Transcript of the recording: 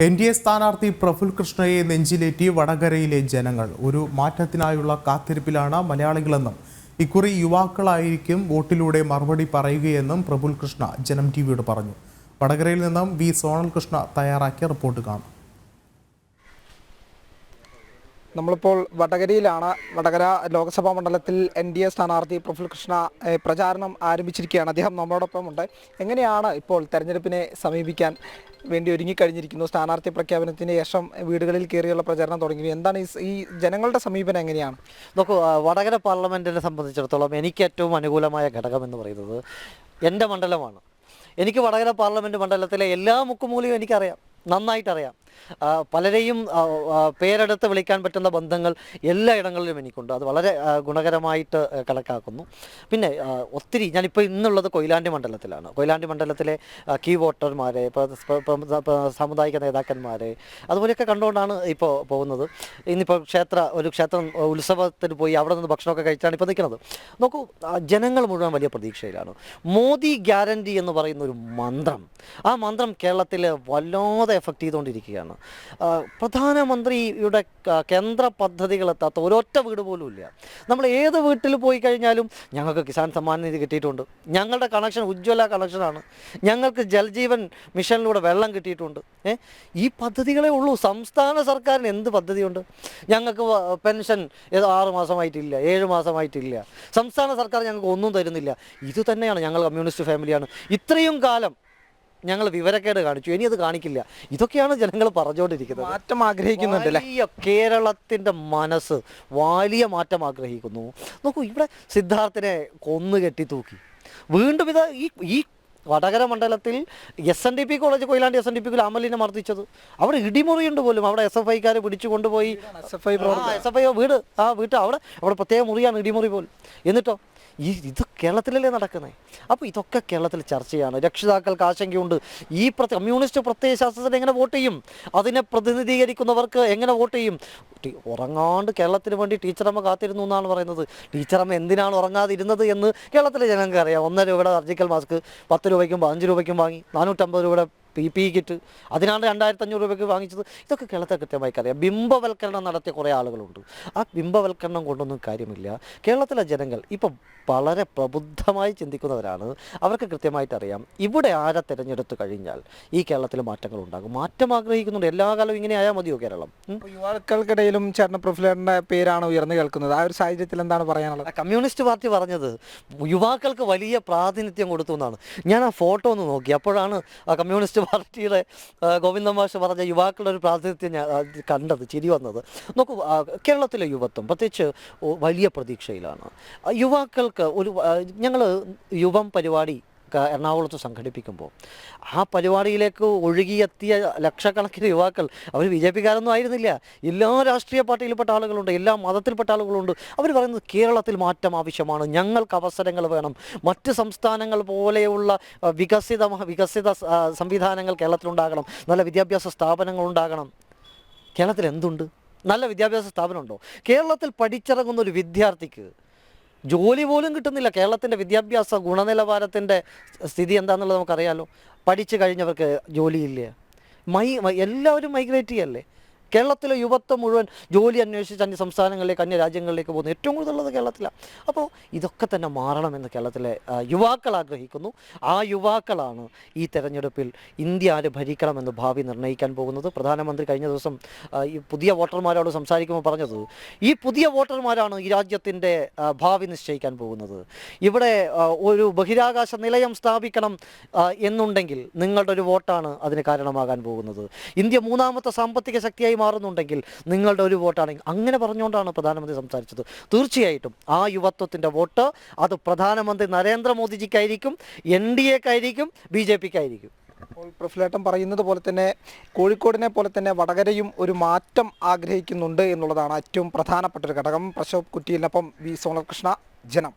NDA സ്ഥാനാർത്ഥി പ്രഫുൽ കൃഷ്ണയെ നെഞ്ചിലേറ്റി വടകരയിലെ ജനങ്ങൾ. ഒരു മാറ്റത്തിനായുള്ള കാത്തിരിപ്പിലാണ് മലയാളികളെന്നും ഇക്കുറി യുവാക്കളായിരിക്കും വോട്ടിലൂടെ മറുപടി പറയുകയെന്നും പ്രഫുൽ കൃഷ്ണ ജനം ടിവിയോട് പറഞ്ഞു. വടകരയിൽ നിന്നും വി സോണൽ കൃഷ്ണ തയ്യാറാക്കിയ റിപ്പോർട്ട് കാണാം. നമ്മളിപ്പോൾ വടകരയിലാണ്. വടകര ലോക്സഭാ മണ്ഡലത്തിൽ എൻ.ഡി.എ സ്ഥാനാർത്ഥി പ്രഫുൽ കൃഷ്ണ പ്രചാരണം ആരംഭിച്ചിരിക്കുകയാണ്. അദ്ദേഹം നമ്മളോടൊപ്പം ഉണ്ട്. എങ്ങനെയാണ് ഇപ്പോൾ തെരഞ്ഞെടുപ്പിനെ സമീപിക്കാൻ വേണ്ടി ഒരുങ്ങിക്കഴിഞ്ഞിരിക്കുന്നു? സ്ഥാനാർത്ഥി പ്രഖ്യാപനത്തിന് ശേഷം വീടുകളിൽ കയറിയുള്ള പ്രചാരണം തുടങ്ങി. എന്താണ് ഈ ജനങ്ങളുടെ സമീപനം എങ്ങനെയാണ്? നോക്കൂ, വടകര പാർലമെൻറ്റിനെ സംബന്ധിച്ചിടത്തോളം എനിക്ക് ഏറ്റവും അനുകൂലമായ ഘടകം എന്ന് പറയുന്നത് എൻ്റെ മണ്ഡലമാണ്. എനിക്ക് വടകര പാർലമെൻറ്റ് മണ്ഡലത്തിലെ എല്ലാ മുക്കുമൂലയും എനിക്കറിയാം, നന്നായിട്ടറിയാം. പലരെയും പേരെടുത്ത് വിളിക്കാൻ പറ്റുന്ന ബന്ധങ്ങൾ എല്ലായിടങ്ങളിലും എനിക്കുണ്ട്. അത് വളരെ ഗുണകരമായിട്ട് കണക്കാക്കുന്നു. പിന്നെ ഒത്തിരി ഞാനിപ്പോൾ ഇന്നുള്ളത് കൊയിലാണ്ടി മണ്ഡലത്തിലാണ്. കൊയിലാണ്ടി മണ്ഡലത്തിലെ കീ വോട്ടർമാരെ, സാമുദായിക നേതാക്കന്മാരെ അതുപോലെയൊക്കെ കണ്ടുകൊണ്ടാണ് ഇപ്പോൾ പോകുന്നത്. ഇന്നിപ്പോൾ ഒരു ക്ഷേത്രം ഉത്സവത്തിന് പോയി അവിടെ നിന്ന് ഭക്ഷണമൊക്കെ കഴിച്ചാണ് ഇപ്പോൾ നിൽക്കുന്നത്. നോക്കൂ, ജനങ്ങൾ മുഴുവൻ വലിയ പ്രതീക്ഷയിലാണ്. മോദി ഗ്യാരണ്ടി എന്ന് പറയുന്ന ഒരു മന്ത്രം, ആ മന്ത്രം കേരളത്തിൽ വല്ലാതെ എഫക്റ്റ് ചെയ്തുകൊണ്ടിരിക്കുകയാണ്. പ്രധാനമന്ത്രിയുടെ കേന്ദ്ര പദ്ധതികൾ എത്താത്ത ഒരൊറ്റ വീട് പോലും ഇല്ല. നമ്മൾ ഏത് വീട്ടിൽ പോയി കഴിഞ്ഞാലും ഞങ്ങൾക്ക് കിസാൻ സമ്മാൻ നിധി കിട്ടിയിട്ടുണ്ട്, ഞങ്ങളുടെ കണക്ഷൻ ഉജ്ജ്വല കണക്ഷനാണ്, ഞങ്ങൾക്ക് ജൽജീവൻ മിഷനിലൂടെ വെള്ളം കിട്ടിയിട്ടുണ്ട്. ഈ പദ്ധതികളേ ഉള്ളൂ. സംസ്ഥാന സർക്കാരിന് എന്ത് പദ്ധതിയുണ്ട്? ഞങ്ങൾക്ക് പെൻഷൻ 6 മാസമായിട്ടില്ല, 7 മാസമായിട്ടില്ല. സംസ്ഥാന സർക്കാർ ഞങ്ങൾക്ക് ഒന്നും തരുന്നില്ല. ഇത് തന്നെയാണ്. ഞങ്ങൾ കമ്മ്യൂണിസ്റ്റ് ഫാമിലിയാണ്. ഇത്രയും കാലം ഞങ്ങൾ വിവരക്കേട് കാണിച്ചു, ഇനി അത് കാണിക്കില്ല. ഇതൊക്കെയാണ് ജനങ്ങൾ പറഞ്ഞുകൊണ്ടിരിക്കുന്നത്. മാറ്റം ആഗ്രഹിക്കുന്നുണ്ടല്ലേ? കേരളത്തിൻ്റെ മനസ്സ് വലിയ മാറ്റം ആഗ്രഹിക്കുന്നു. നോക്കൂ, ഇവിടെ സിദ്ധാർത്ഥിനെ കൊന്നു കെട്ടി തൂക്കി. വീണ്ടും ഈ വടകര മണ്ഡലത്തിൽ SNDP കോളേജ്, കൊയിലാണ്ടി SNDP അമലിനെ മർദ്ദിച്ചത്, അവിടെ ഇടിമുറിയുണ്ട് പോലും. അവിടെ SFIക്കാരെ പിടിച്ചു കൊണ്ടുപോയി SFI വീട്, ആ വീട്ട് അവിടെ പ്രത്യേക മുറിയാണ്, ഇടിമുറി പോലും. എന്നിട്ടോ ഇത് കേരളത്തിലല്ലേ നടക്കുന്നത്? അപ്പോൾ ഇതൊക്കെ കേരളത്തിൽ ചർച്ചയാണ്. രക്ഷിതാക്കൾക്ക് ആശങ്കയുണ്ട്. ഈ കമ്മ്യൂണിസ്റ്റ് പ്രത്യയശാസ്ത്രത്തിന് എങ്ങനെ വോട്ട് ചെയ്യും? അതിനെ പ്രതിനിധീകരിക്കുന്നവർക്ക് എങ്ങനെ വോട്ട് ചെയ്യും? ഉറങ്ങാണ്ട് കേരളത്തിന് വേണ്ടി ടീച്ചറമ്മ കാത്തിരുന്നു എന്നാണ് പറയുന്നത്. ടീച്ചറമ്മ എന്തിനാണ് ഉറങ്ങാതിരുന്നത് എന്ന് കേരളത്തിലെ ജനങ്ങൾക്ക് അറിയാം. 1 രൂപയുടെ സർജിക്കൽ മാസ്ക് 10 രൂപയ്ക്കും 5 രൂപയ്ക്കും വാങ്ങി. 450 രൂപയുടെ PPE കിറ്റ് അതിനാണ് 2500 രൂപയ്ക്ക് വാങ്ങിച്ചത്. ഇതൊക്കെ കേരളത്തെ കൃത്യമായി അറിയാം. ബിംബവൽക്കരണം നടത്തിയ കുറേ ആളുകളുണ്ട്. ആ ബിംബവൽക്കരണം കൊണ്ടൊന്നും കാര്യമില്ല. കേരളത്തിലെ ജനങ്ങൾ ഇപ്പം വളരെ പ്രബുദ്ധമായി ചിന്തിക്കുന്നവരാണ്. അവർക്ക് കൃത്യമായിട്ട് അറിയാം ഇവിടെ ആരെ തിരഞ്ഞെടുത്ത് കഴിഞ്ഞാൽ ഈ കേരളത്തിൽ മാറ്റങ്ങൾ ഉണ്ടാകും. മാറ്റം ആഗ്രഹിക്കുന്നുണ്ട്. എല്ലാ കാലവും ഇങ്ങനെ ആയാൽ മതിയോ കേരളം? യുവാക്കൾക്കിടയിലും ചേട്ടൻ പ്രഫുലിന്റെ പേരാണ് ഉയർന്നു കേൾക്കുന്നത്. ആ ഒരു സാഹചര്യത്തിൽ എന്താണ് പറയാനുള്ളത്? കമ്മ്യൂണിസ്റ്റ് പാർട്ടി പറഞ്ഞത് യുവാക്കൾക്ക് വലിയ പ്രാതിനിധ്യം കൊടുത്തു എന്നാണ്. ഞാൻ ആ ഫോട്ടോ ഒന്ന് നോക്കി. അപ്പോഴാണ് ആ കമ്മ്യൂണിസ്റ്റ് പാർട്ടിയുടെ ഗോവിന്ദ മാഷ് പറഞ്ഞ യുവാക്കളുടെ ഒരു പ്രാതിനിധ്യം ഞാൻ കണ്ടത്, ചിരി വന്നത്. നോക്കൂ, കേരളത്തിലെ യുവത്വം പ്രത്യേകിച്ച് വലിയ പ്രതീക്ഷയിലാണ്. യുവാക്കൾക്ക് ഞങ്ങൾ യുവം പരിപാടി എറണാകുളത്ത് സംഘടിപ്പിക്കുമ്പോൾ ആ പരിപാടിയിലേക്ക് ഒഴുകിയെത്തിയ ലക്ഷക്കണക്കിന് യുവാക്കൾ അവർ BJP-കാരൊന്നും ആയിരുന്നില്ല. എല്ലാ രാഷ്ട്രീയ പാർട്ടിയിൽപ്പെട്ട ആളുകളുണ്ട്, എല്ലാ മതത്തിൽപ്പെട്ട ആളുകളുണ്ട്. അവർ പറയുന്നത് കേരളത്തിൽ മാറ്റം ആവശ്യമാണ്, ഞങ്ങൾക്ക് അവസരങ്ങൾ വേണം, മറ്റ് സംസ്ഥാനങ്ങൾ പോലെയുള്ള വികസിത സംവിധാനങ്ങൾ കേരളത്തിലുണ്ടാകണം, നല്ല വിദ്യാഭ്യാസ സ്ഥാപനങ്ങൾ ഉണ്ടാകണം. കേരളത്തിൽ എന്തുണ്ട്? നല്ല വിദ്യാഭ്യാസ സ്ഥാപനമുണ്ടോ? കേരളത്തിൽ പഠിച്ചിറങ്ങുന്ന ഒരു വിദ്യാർത്ഥിക്ക് ജോലി പോലും കിട്ടുന്നില്ല. കേരളത്തിൻ്റെ വിദ്യാഭ്യാസ ഗുണനിലവാരത്തിൻ്റെ സ്ഥിതി എന്താണെന്നുള്ളത് നമുക്കറിയാലോ. പഠിച്ചു കഴിഞ്ഞവർക്ക് ജോലിയില്ല. എല്ലാവരും മൈഗ്രേറ്റ് ചെയ്യല്ലേ? കേരളത്തിലെ യുവത്വം മുഴുവൻ ജോലി അന്വേഷിച്ച് അന്യ സംസ്ഥാനങ്ങളിലേക്ക്, അന്യ രാജ്യങ്ങളിലേക്ക് പോകുന്നു. ഏറ്റവും കൂടുതലുള്ളത് കേരളത്തിലാണ്. അപ്പോൾ ഇതൊക്കെ തന്നെ മാറണമെന്ന് കേരളത്തിലെ യുവാക്കൾ ആഗ്രഹിക്കുന്നു. ആ യുവാക്കളാണ് ഈ തെരഞ്ഞെടുപ്പിൽ ഇന്ത്യ ആര് ഭരിക്കണമെന്ന് ഭാവി നിർണ്ണയിക്കാൻ പോകുന്നത്. പ്രധാനമന്ത്രി കഴിഞ്ഞ ദിവസം ഈ പുതിയ വോട്ടർമാരോട് സംസാരിക്കുമ്പോൾ പറഞ്ഞത്, ഈ പുതിയ വോട്ടർമാരാണ് ഈ രാജ്യത്തിൻ്റെ ഭാവി നിശ്ചയിക്കാൻ പോകുന്നത്. ഇവിടെ ഒരു ബഹിരാകാശ നിലയം സ്ഥാപിക്കണം എന്നുണ്ടെങ്കിൽ നിങ്ങളുടെ ഒരു വോട്ടാണ് അതിന് കാരണമാകാൻ പോകുന്നത്. ഇന്ത്യ 3ാമത്തെ സാമ്പത്തിക ശക്തിയായി മാറുന്നുണ്ടെങ്കിൽ നിങ്ങളുടെ ഒരു വോട്ടാണെങ്കിൽ, അങ്ങനെ പറഞ്ഞുകൊണ്ടാണ് പ്രധാനമന്ത്രി സംസാരിച്ചത്. തീർച്ചയായിട്ടും ആ യുവത്വത്തിൻ്റെ വോട്ട് അത് പ്രധാനമന്ത്രി നരേന്ദ്രമോദിജിക്കായിരിക്കും, NDA-ക്കായിരിക്കും, BJP-ക്കായിരിക്കും. പ്രഫുലേട്ടൻ പറയുന്നത് പോലെ തന്നെ കോഴിക്കോടിനെ പോലെ തന്നെ വടകരയും ഒരു മാറ്റം ആഗ്രഹിക്കുന്നുണ്ട് എന്നുള്ളതാണ് ഏറ്റവും പ്രധാനപ്പെട്ട ഒരു ഘടകം. പ്രശോഭ് കുറ്റിയിലിനൊപ്പം വി സോണൽ കൃഷ്ണ, ജനം.